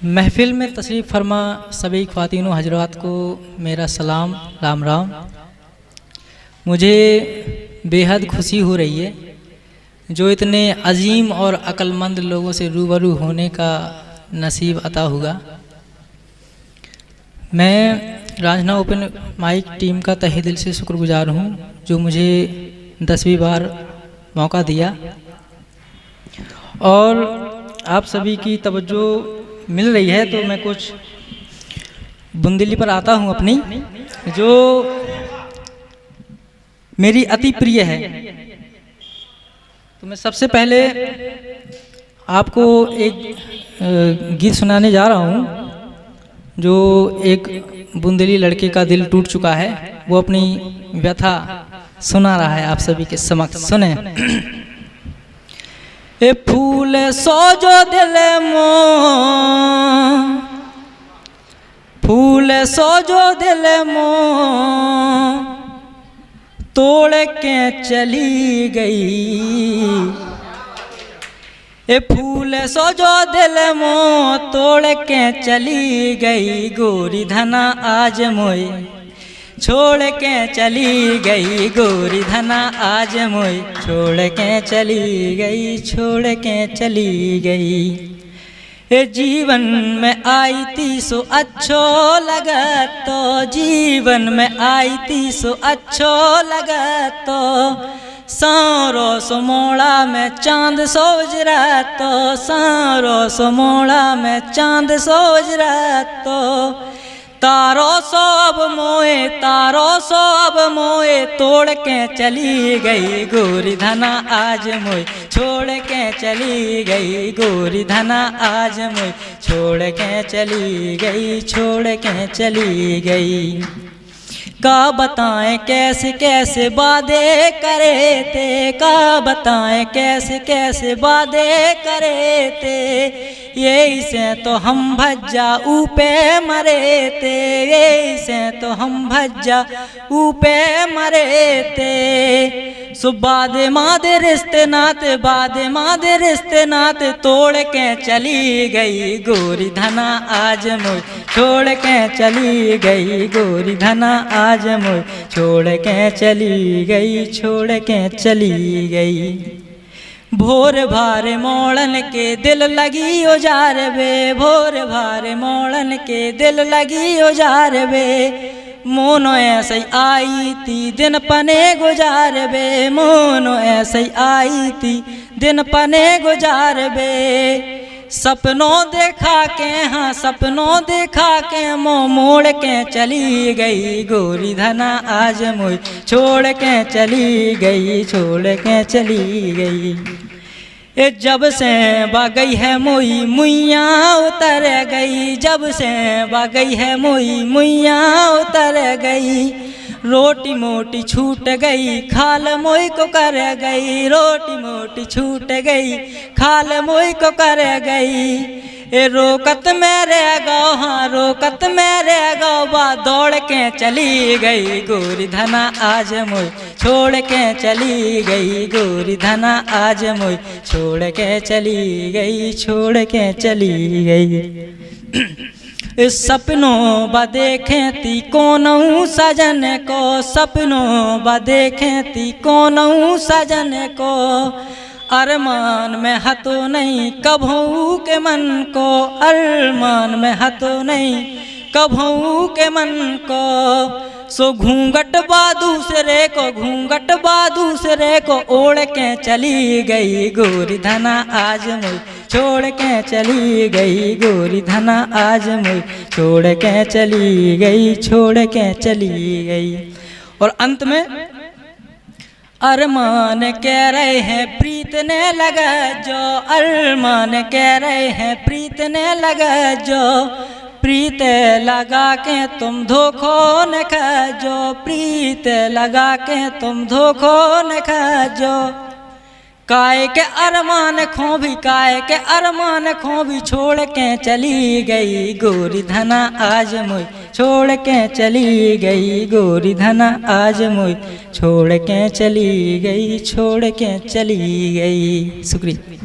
महफिल में तशरीफ़ फरमा सभी ख्वातीन हजरात को मेरा सलाम राम राम। मुझे बेहद खुशी हो रही है जो इतने अजीम और अक्लमंद लोगों से रूबरू होने का नसीब अता हुआ। मैं रांझना ओपन माइक टीम का तहे दिल से शुक्रगुजार हूँ जो मुझे 10वीं बार मौका दिया और आप सभी की तवज्जो मिल रही है तो मैं कुछ बुंदेली पर आता हूँ अपनी, जो मेरी अति प्रिय है। तो मैं सबसे पहले आपको एक गीत सुनाने जा रहा हूँ जो एक बुंदेली लड़के का दिल टूट चुका है, वो अपनी व्यथा सुना रहा है आप सभी के समक्ष। सुने। ए फूल सोजो दिल मो, फूल सोजो दिल मो तोड़ के चली गई। ए फूल सोजो दिल मो तोड़ के चली गई। गोरी धना आज मोए छोड़ के चली गई। गोरी धना आज मोए छोड़ के चली गई, छोड़ के चली गई। ए जीवन में आई थी सो अच्छो लगा तो, जीवन में आई थी सो अच्छो लगा तो। सारो सोमोड़ा में चांद सोज रहा तो, सारो सोमोड़ा में चांद सोज रहा तो। तारो सोब मोए, तारो सोब मोए तोड़ के चली गई। गोरी धना आज मोए छोड़ के चली गई। गोरी धना आज मोए छोड़ के चली गई, छोड़ के चली गई। का बताएं कैसे कैसे वादे करे थे, का बताएं कैसे कैसे वादे करे थे। यही से तो हम भज्जा ऊपे मरे थे, यही से तो हम भज्जा ऊपे मरे थे। सो बादे मादे रिश्ते नाते, बादे मादे रिश्ते नाते तोड़ के चली गई। गोरी धना आज मोए छोड़ के चली गई। गोरी धना आज मोए छोड़ के चली गई, छोड़ के चली गई। भोर भारे मोड़न के दिल लगी उजार बे, भोर भारे मोड़न के दिल लगी उजार बे। मोनो ऐसे आई थी दिन पने गुजार बे, मोनो ऐसे आई थी दिन पने गुजार बे। सपनों देखा के, हाँ सपनों देखा के मोड़ के चली गई। गोरी धना आज मोए छोड़ के चली गई, छोड़ के चली गई। ए जब से बागई है मोई मुइया उतर गई, जब से बागई है मोई मुइया उतर गई। रोटी मोटी छूट गई खाल मोई को कर गई, रोटी मोटी छूट गई खाल मोई को कर गई। ए रोकत में रह गो, हाँ रोकत में रह गो बा दौड़ के चली गई। गोरी धना आज मोए छोड़ के चली गई। गोरी धना आज मोए छोड़ के चली गई, छोड़ के चली गई। इस सपनों बा देखें ती कोनऊ सजन को, सपनों बा देखें ती कोनऊ सजन को। अरमान में हतो नहीं कभू के मन को, अरमान में हतो नहीं कभू के मन को। सो घूंघट बा दूसरे को, घूंघट बा दूसरे को ओढ़ के चली गई। गोरी धना आज मोए छोड़ के चली गई। गोरी धना आज मोए छोड़ के चली गई, छोड़ के चली गई। और अंत में अरमान कह रहे हैं प्रीत ने लगा जो, अरमान कह रहे हैं प्रीत ने लगा जो। प्रीत लगा के तुम धोखो न खाजो, प्रीत लगा के तुम धोखो न खाजो। काय के अरमान खो भी, काय के अरमान खो भी छोड़ के चली गई। गोरी धना आज मोए छोड़ के चली गई। गोरी धना आज मोए छोड़ के चली गई, छोड़ के चली गई। शुक्रिया।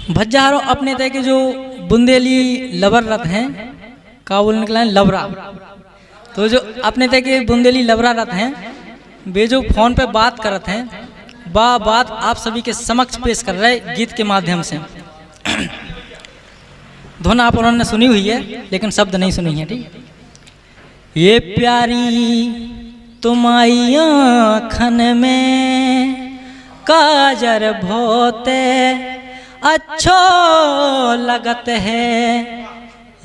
भज्जारो अपने तरह के जो बुंदेली लबर रथ हैं, काबुल निकला है लबरा, तो जो अपने तरह के बुंदेली लबरा रथ हैं वे जो फोन पे बात करते हैं, बात आप सभी के समक्ष पेश कर रहे गीत के माध्यम से। धुन आप उन्होंने सुनी हुई है लेकिन शब्द नहीं सुनी है, ठीक। ये प्यारी तुम्हारी आँखन में काजर बहुत अच्छो लगत है,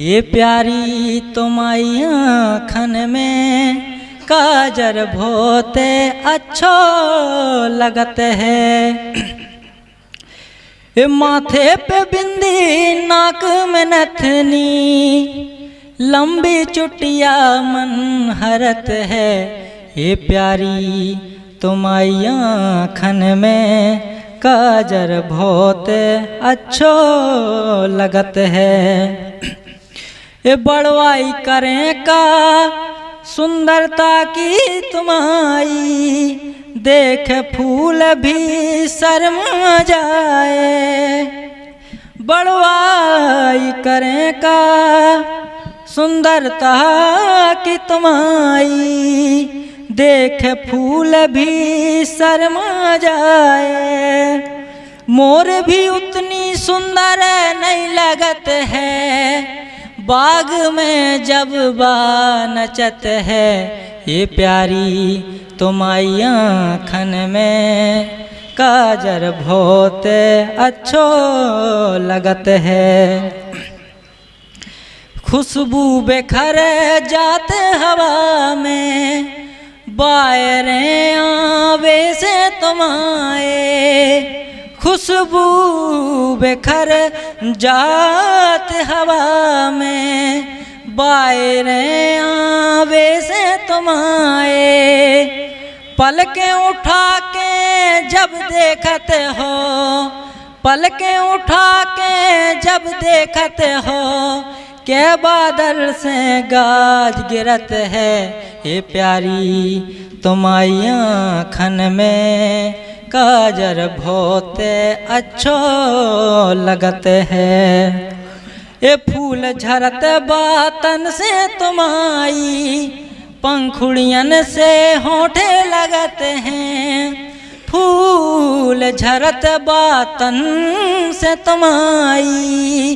ये प्यारी तुम्हारी आँखन में काजर बहुत अच्छो लगत है। ये माथे पे बिंदी नाक में नथनी लंबी चुटिया मन हरत है, ये प्यारी तुम्हारी आँखन में काजर बहुत अच्छो लगत है। ये बड़वाई करें का सुंदरता की तुम्हारी, देख फूल भी शर्मा जाए। बड़वाई करें का सुंदरता की तुम्हारी, देख फूल भी शर्मा जाए। मोर भी उतनी सुंदर नहीं लगत है, बाग में जब बा नचत है, ये प्यारी तुम्हारी आँखन में काजर बहुत अच्छो लगत है। खुशबू बेखर जात हवा में, बायरें आवे से तुम्हारे, खुशबू बेखर जात हवा में, बायरें आवे से तुम्हारे। पलकें उठा के जब देखते हो, पलकें उठा के जब देखते हो, के बादल से गाज गिरत है, ये प्यारी तुम्हारी आँखन में काजर बहुत अच्छो लगत है। ये फूल झरत बातन से तुम्हारी, पंखुड़ियन से होठे लगत हैं। फूल झरत बातन से तुम्हारी,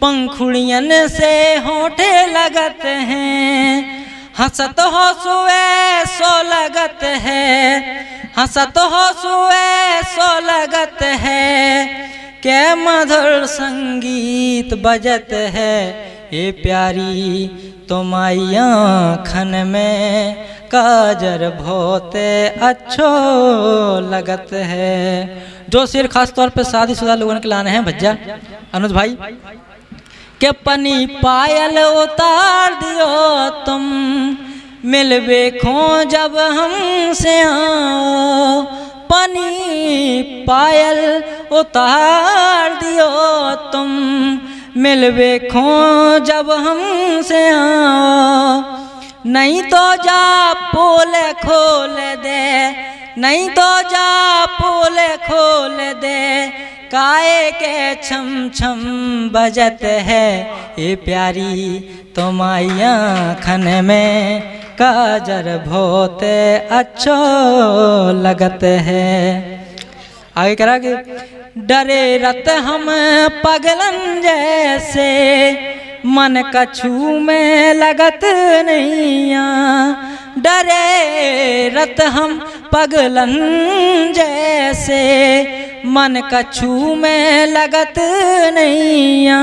पंखुड़ियन से होठे लगत हैं। हंसत हो सुए सो लगत है, हंसत हो सुए सो लगत है, के मधुर संगीत बजत है, ये प्यारी तुम्हारी आँखन में काजर बहुत अच्छो लगत है। जो शेर खास तौर पे शादीशुदा लोगों के लाने हैं भज्जा अनुज भाई, के पनी पायल उतार दियो तुम, मिलवे खो जब हमसे आओ। पनी पायल उतार दियो तुम, मिलवे खो जब हमसे आओ। नहीं तो जा पोल खोल दे, नहीं तो जा पोल खोल दे, काए के छम छम बजत है, ये प्यारी तुम्हारी आँखन में काजर बहुत अच्छो लगत है। आगे करा कि डरे रत हम पगलन जैसे, मन कछू में लगत नैया। डरे रत हम पगलन जैसे, मन कछू में लगत नैया।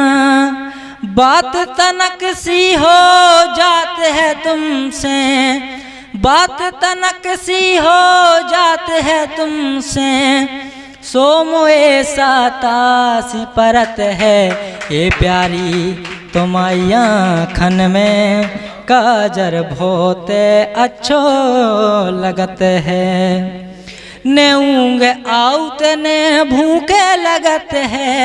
बात तनक सी हो जात है तुमसे, बात तनक सी हो जात है तुमसे, सोमोए सातासी परत है, ये प्यारी तुम्हारी आँखन में काजर बहुत अच्छो लगत है। ने ऊँग आउत ने भूखे लगत है,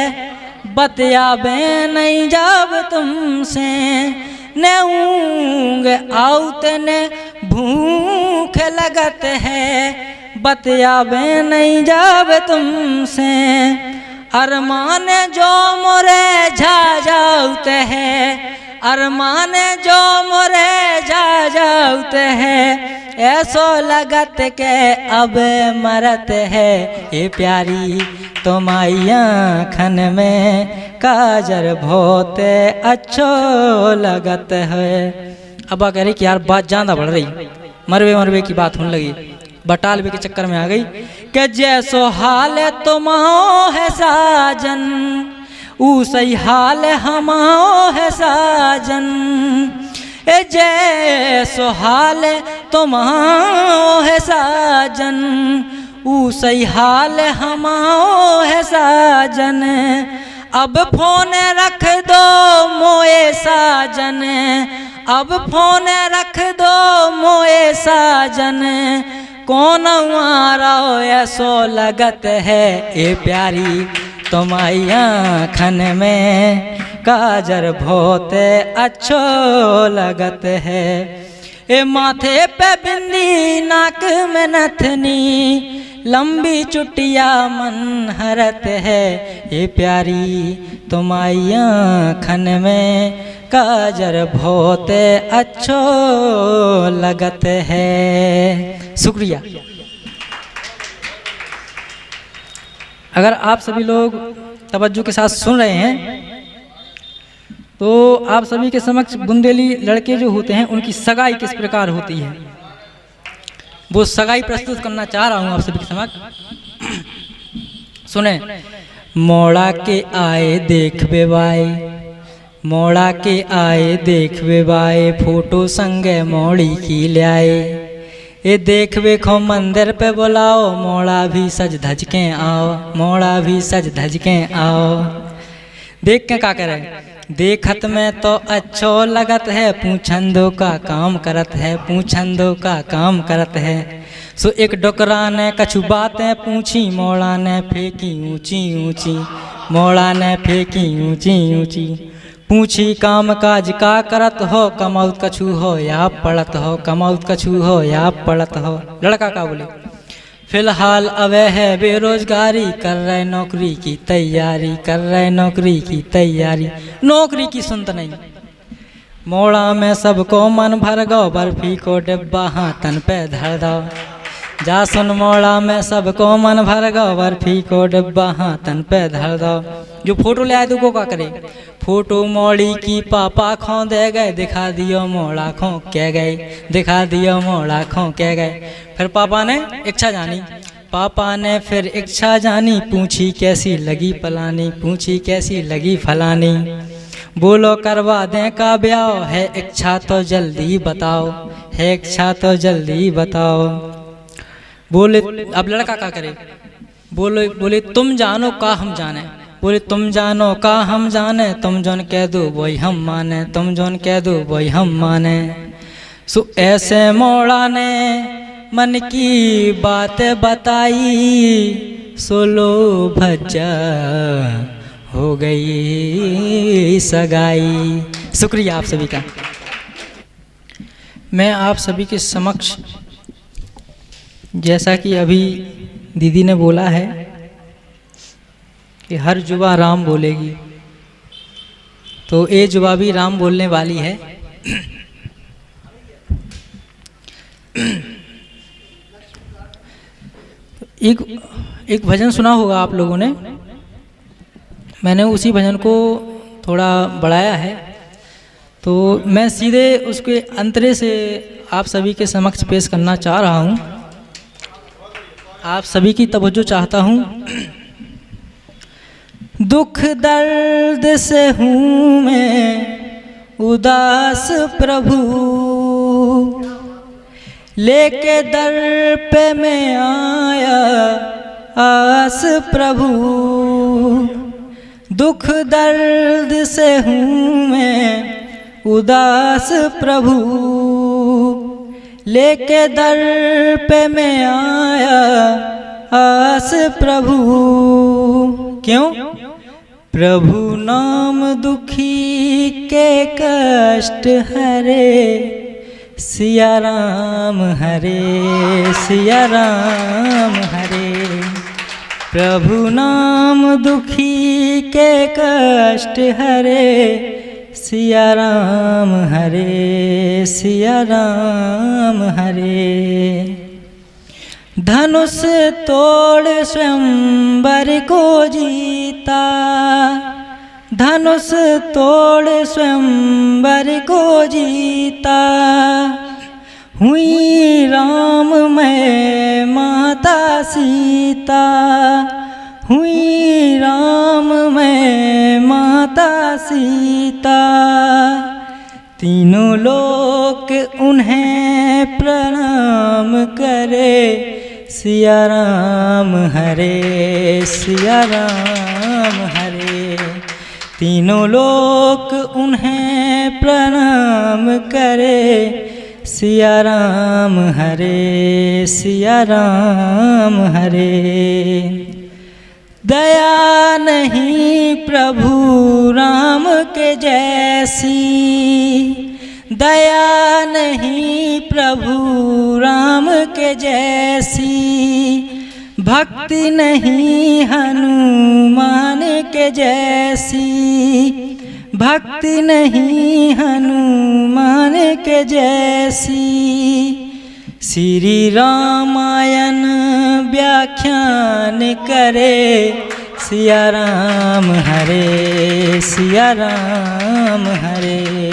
बतियाबे नहीं जब तुमसे। ने ऊँग आउत ने भूख लगत है, बतियाबे नहीं जब तुमसे। अरमान जो मोरे झा जाते हैं, अरमान जो मोरे झा जाते हैं, ऐसो लगत के अब मरत है। ये प्यारी तुम्हारी आँखन में काजर बहुत अच्छो लगत है। अब कह रही कि यार बात ज़्यादा बढ़ रही, मरवे मरवे की बात होने लगी, बटालवे के चक्कर में आ गई कि जैसो हाल तुम्हारो है साजन, ऊ सही हाल हमारो है साजन। ए जैसो हाल तुम्हारो है साजन, ऊ सही हाल हमारो है साजन। अब फोन रख दो मोए साजन, अब फोन रख दो मोए साजन। कौन मारो ऐसो लगत है, ए प्यारी तुम्हारी आँखन में काजर बहुत अच्छो लगत है। ए माथे पे बिंदी नाक में नथनी, लंबी चुटिया मन हरत है। ए प्यारी तुम्हारी आँखन में काजर बहुत अच्छो लगत है। शुक्रिया। अगर आप सभी लोग तवज्जो के साथ सुन रहे हैं तो आप सभी के समक्ष बुंदेली लड़के जो होते हैं उनकी सगाई किस प्रकार होती है वो सगाई प्रस्तुत करना चाह रहा हूँ आप सभी के समक्ष। सुने। मोड़ा के आए देख बेबाए, मोड़ा के आए देख बेबाए, फोटो संगे मोड़ी की ले आए। ये देख बेखो मंदिर पे बुलाओ, मोड़ा भी सज धज के आओ, मोड़ा भी सज धज के आओ। देख के का करे, देखत में तो अच्छो लगत है, पूछंदो का काम करत है, पूछंदो का काम करत है। सो एक डोकरा ने कछु बातें पूछी, मोड़ा ने फेंकी ऊंची ऊंची, मोड़ा ने फेंकी ऊंची ऊंची। पूछी काम काज का करत हो, कमाउत कछु हो या पढ़त हो, कमाउत कछु हो या पढ़त हो। लड़का का बोले फिलहाल अवे है बेरोजगारी, कर रहे नौकरी की तैयारी, कर रहे नौकरी की तैयारी। नौकरी की सुनत नहीं। मोड़ा में सबको मन भर गो, बर्फी को डिब्बा हाथन पे धर दो। जा सुन मोड़ा में सबको मन भर गो, बर्फी को डिब्बा हाथन पे धर दो। जो फोटो ले आए तो को का करे, फोटो मोड़ी की पापा खो दे गए, दिखा दियो मोड़ा खो कह गए, दिखा दियो मोड़ा खो कह गए। फिर पापा ने इच्छा जानी, पापा ने फिर इच्छा जानी, पूछी कैसी लगी फलानी, पूछी कैसी लगी फलानी। बोलो करवा दें का ब्याह, है इच्छा तो जल्दी बताओ, है इच्छा तो जल्दी बताओ। बोले अब लड़का क्या करे, बोले बोले तुम जानो का हम जाने, बोले तुम जानो का हम जाने, तुम जोन कह दो वही हम माने, तुम जोन कह दो वही हम माने। सो ऐसे मोड़ा ने मन की बात बताई, सोलो भज्जा हो गई सगाई। शुक्रिया आप सभी का। मैं आप सभी के समक्ष जैसा कि अभी दीदी ने बोला है कि हर जुबा राम बोलेगी, तो ये जुबा भी राम बोलने वाली है। एक भजन सुना होगा आप लोगों ने, मैंने उसी भजन को थोड़ा बढ़ाया है, तो मैं सीधे उसके अंतरे से आप सभी के समक्ष पेश करना चाह रहा हूँ। आप सभी की तवज्जो चाहता हूँ। दुख दर्द से हूँ मैं उदास प्रभु, लेके दर पे मैं आया आस प्रभु। दुख दर्द से हूँ मैं उदास प्रभु, लेके दर पे मैं आया आस प्रभु। क्यों? प्रभु नाम दुखी के कष्ट हरे, सिया राम हरे, सिया राम हरे। प्रभु नाम दुखी के कष्ट हरे, सिया राम हरे सिया राम हरे। धनुष तोड़ स्वयंवर को जीता, धनुष तोड़ स्वयंवर को जीता, हुई राम में माता सीता, हुई राम में माता सीता। तीनों लोक उन्हें प्रणाम करे, सिया राम हरे सिया राम हरे। तीनों लोक उन्हें प्रणाम करे, सिया राम हरे सिया राम हरे। दया नहीं प्रभु राम के जैसी, दया नहीं प्रभु राम के जैसी, भक्ति नहीं हनुमान के जैसी, भक्ति नहीं हनुमान के जैसी। श्री रामायण व्याख्यान करे, सिया राम हरे सिया राम हरे।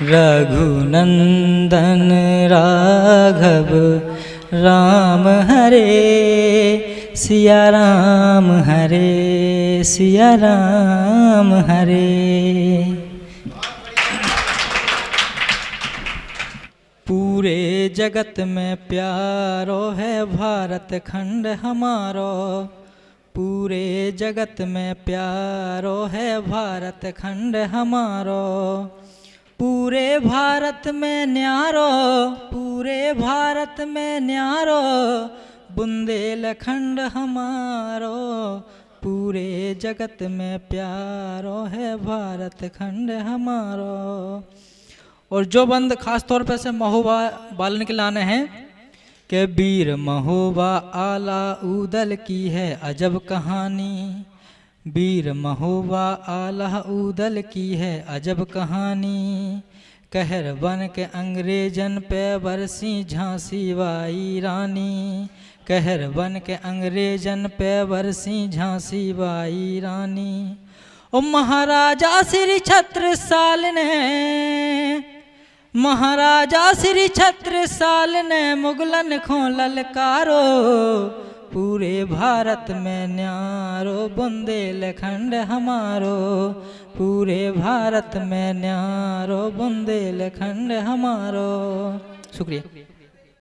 रघुनंदन राघव राम हरे, सिया राम हरे सिया राम हरे। पूरे जगत में प्यारो है भारत खंड हमारो, पूरे जगत में प्यारो है भारत खंड हमारो। पूरे भारत में न्यारो, पूरे भारत में न्यारो, बुंदेलखंड हमारो। पूरे जगत में प्यारो है भारत खंड हमारो। और जो बंद खास तौर पर से महोबा बालन के लाने हैं कि वीर महोबा आला उदल की है अजब कहानी, वीर महोबा आला उदल की है अजब कहानी। कहर बन के अंग्रेजन पे बरसी झांसी बाई रानी, कहर बन के अंग्रेजन पे बरसी झांसी बाई रानी। ओ महाराजा श्री छत्रसाल ने, महाराजा श्री छत्रसाल ने मुगलन को ललकारो। पूरे भारत में न्यारो बुंदेलखंड हमारो, पूरे भारत में न्यारो बुंदेलखंड हमारो। शुक्रिया।